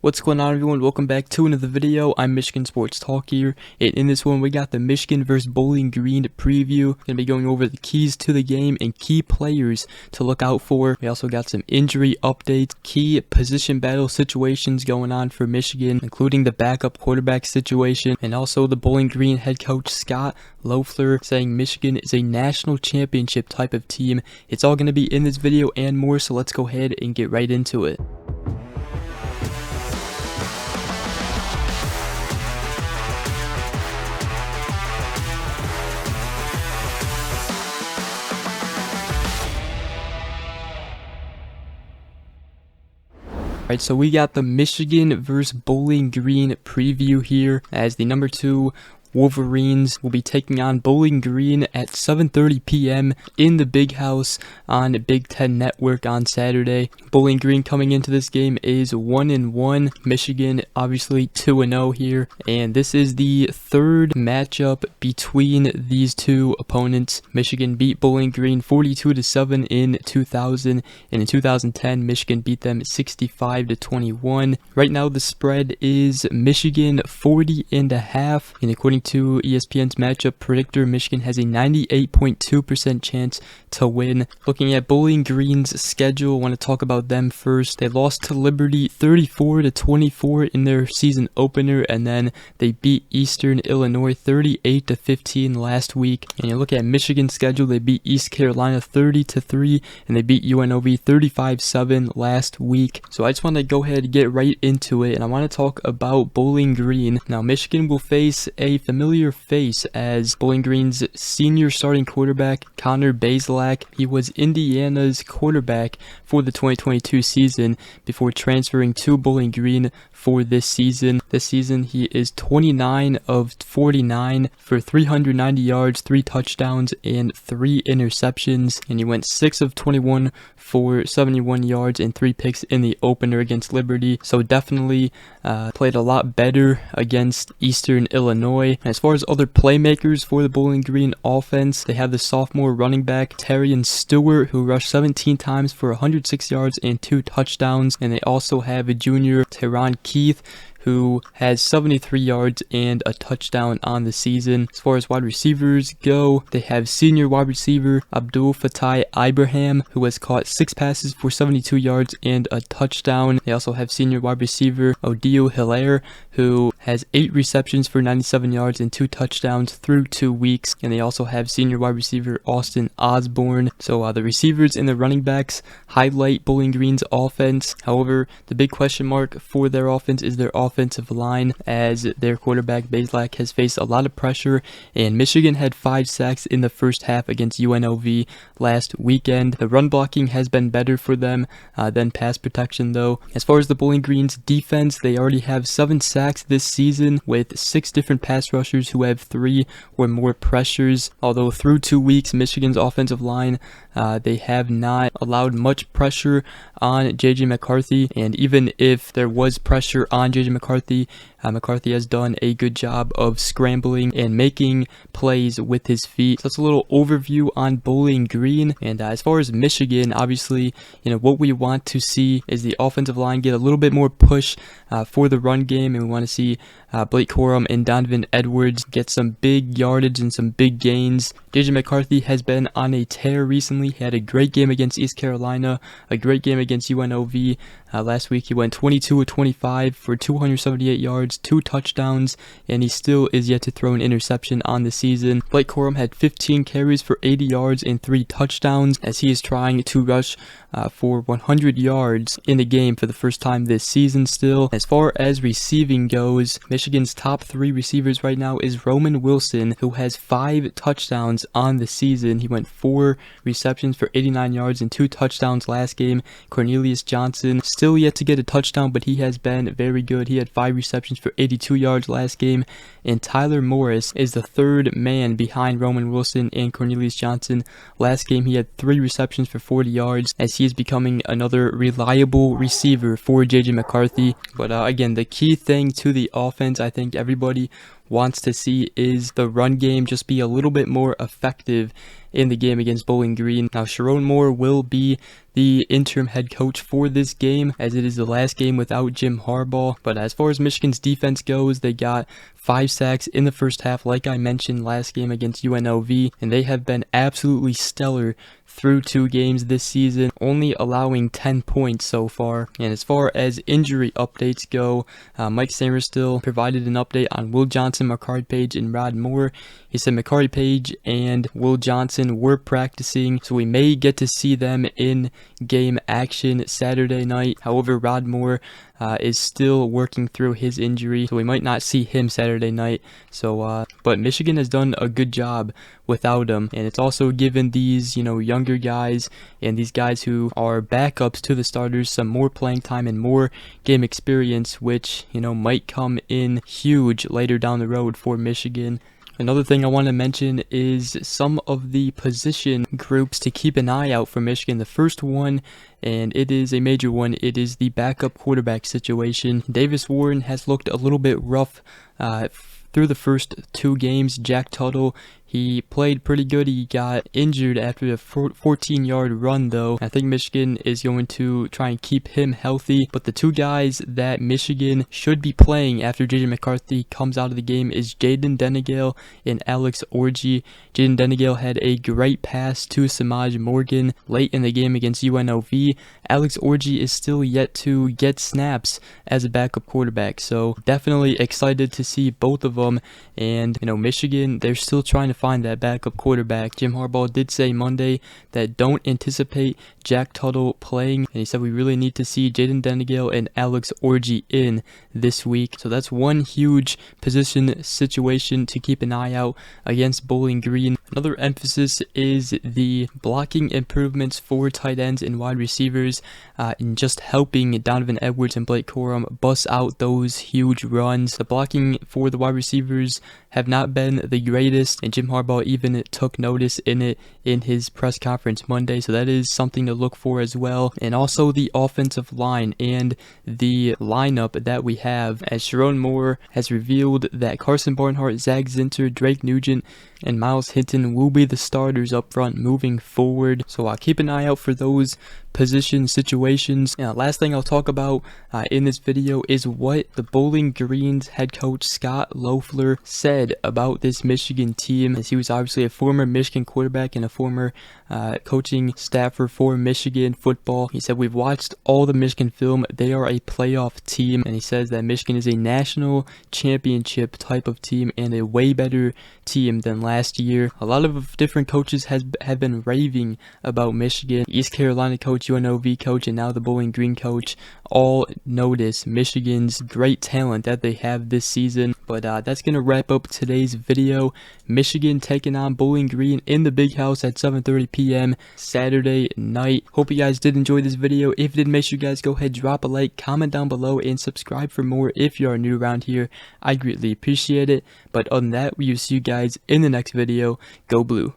What's going on, everyone? Welcome back to another video. I'm Michigan Sports Talk here, and in this one we got the Michigan vs Bowling Green preview. Gonna be going over the keys to the game and key players to look out for. We also got some injury updates, key position battle situations going on for Michigan, including the backup quarterback situation, and also the Bowling Green head coach Scott Loeffler saying Michigan is a national championship type of team. It's all gonna be in this video and more, so let's go ahead and get right into it. Alright, so we got the Michigan vs Bowling Green preview here, as the number 2 Wolverines will be taking on Bowling Green at 7:30 p.m. in the Big House on Big Ten Network on Saturday. Bowling Green coming into this game is 1-1. Michigan obviously 2-0 here, and this is the third matchup between these two opponents. Michigan beat Bowling Green 42-7 in 2000, and in 2010 Michigan beat them 65-21. Right now the spread is Michigan 40.5, and according to ESPN's matchup predictor, Michigan has a 98.2% chance to win. Looking at Bowling Green's schedule, I want to talk about them first. They lost to Liberty 34-24 in their season opener, and then they beat Eastern Illinois 38-15 last week. And you look at Michigan's schedule, they beat East Carolina 30-3, and they beat UNLV 35-7 last week. So I just want to go ahead and get right into it, and I want to talk about Bowling Green. Now, Michigan will face a familiar face as Bowling Green's senior starting quarterback, Connor Bazelak. He was Indiana's quarterback for the 2022 season before transferring to Bowling Green for this season. This season, he is 29 of 49 for 390 yards, 3 touchdowns, and 3 interceptions. And he went 6 of 21 for 71 yards and 3 picks in the opener against Liberty. So definitely played a lot better against Eastern Illinois. As far as other playmakers for the Bowling Green offense, they have the sophomore running back Terrion Stewart, who rushed 17 times for 106 yards and 2 touchdowns. And they also have a junior, Teron Keith, who has 73 yards and a touchdown on the season. As far as wide receivers go, they have senior wide receiver Abdul Fatai Ibrahim, who has caught 6 passes for 72 yards and a touchdown. They also have senior wide receiver Odio Hilaire, who has 8 receptions for 97 yards and 2 touchdowns through 2 weeks. And they also have senior wide receiver Austin Osborne. So the receivers and the running backs highlight Bowling Green's offense. However, the big question mark for their offense is their offensive line, as their quarterback Bazelak has faced a lot of pressure, and Michigan had 5 sacks in the first half against UNLV last weekend. The run blocking has been better for them than pass protection though. As far as the Bowling Green's defense, they already have 7 sacks this season with 6 different pass rushers who have 3 or more pressures. Although through 2 weeks, Michigan's offensive line, they have not allowed much pressure on JJ McCarthy, and even if there was pressure on JJ McCarthy, McCarthy has done a good job of scrambling and making plays with his feet. So that's a little overview on Bowling Green. And as far as Michigan, obviously, what we want to see is the offensive line get a little bit more push for the run game, and we want to see Blake Corum and Donovan Edwards get some big yardage and some big gains. JJ McCarthy has been on a tear recently. He had a great game against East Carolina, a great game against UNLV. Last week he went 22 of 25 for 278 yards, 2 touchdowns, and he still is yet to throw an interception on the season. Blake Corum had 15 carries for 80 yards and 3 touchdowns, as he is trying to rush for 100 yards in the game for the first time this season still. As far as receiving goes, Michigan's top 3 receivers right now is Roman Wilson, who has 5 touchdowns on the season. He went 4 receptions for 89 yards and 2 touchdowns last game. Cornelius Johnson still yet to get a touchdown, but he has been very good. He had 5 receptions for 82 yards last game. And Tyler Morris is the third man behind Roman Wilson and Cornelius Johnson. Last game he had 3 receptions for 40 yards, as he is becoming another reliable receiver for JJ McCarthy. But again, the key thing to the offense, I think everybody wants to see, is the run game just be a little bit more effective. in the game against Bowling Green. Now, Sherrone Moore will be the interim head coach for this game, as it is the last game without Jim Harbaugh. But as far as Michigan's defense goes, they got 5 sacks in the first half, like I mentioned last game against UNLV, and they have been absolutely stellar through 2 games this season, only allowing 10 points so far. And as far as injury updates go, Mike Sainristil provided an update on Will Johnson, Makari Page, and Rod Moore. He said Makari Page and Will Johnson were practicing, so we may get to see them in game action Saturday night. However, Rod Moore is still working through his injury, so we might not see him Saturday night. So, but Michigan has done a good job without him, and it's also given these, younger guys and these guys who are backups to the starters some more playing time and more game experience, which, might come in huge later down the road for Michigan. Another thing I want to mention is some of the position groups to keep an eye out for Michigan. The first one, and it is a major one, it is the backup quarterback situation. Davis Warren has looked a little bit rough through the first 2 games. Jack Tuttle, he played pretty good. He got injured after a 14-yard run, though. I think Michigan is going to try and keep him healthy. But the 2 guys that Michigan should be playing after JJ McCarthy comes out of the game is Jaden Denigale and Alex Orji. Jaden Denigale had a great pass to Samaj Morgan late in the game against UNLV. Alex Orji is still yet to get snaps as a backup quarterback. So definitely excited to see both of them. And, Michigan, they're still trying to find that backup quarterback. Jim Harbaugh did say Monday that don't anticipate Jack Tuttle playing, and he said we really need to see Jaden Denigale and Alex Orji in this week. So that's one huge position situation to keep an eye out against Bowling Green. Another emphasis is the blocking improvements for tight ends and wide receivers, in just helping Donovan Edwards and Blake Corum bust out those huge runs. The blocking for the wide receivers have not been the greatest, and Jim Harbaugh even took notice in it in his press conference Monday, so that is something to look for as well. And also the offensive line and the lineup that we have, as Sherrone Moore has revealed that Carson Barnhart, Zach Zinter, Drake Nugent, and Miles Hinton will be the starters up front moving forward. So I'll keep an eye out for those position situations. Last thing I'll talk about in this video is what the Bowling Green's head coach Scott Loeffler said about this Michigan team, as he was obviously a former Michigan quarterback and a former coaching staffer for Michigan football. He said, "We've watched all the Michigan film. They are a playoff team," and he says that Michigan is a national championship type of team and a way better team than last year. A lot of different coaches have been raving about Michigan. East Carolina coach, UNLV coach, and now the Bowling Green coach all notice Michigan's great talent that they have this season. But that's going to wrap up today's video. Michigan taking on Bowling Green in the Big House at 7:30 p.m. Saturday night. Hope you guys did enjoy this video. If you did, make sure you guys go ahead, drop a like, comment down below, and subscribe for more if you are new around here. I greatly appreciate it. But other than that, we will see you guys in the next video. Go Blue.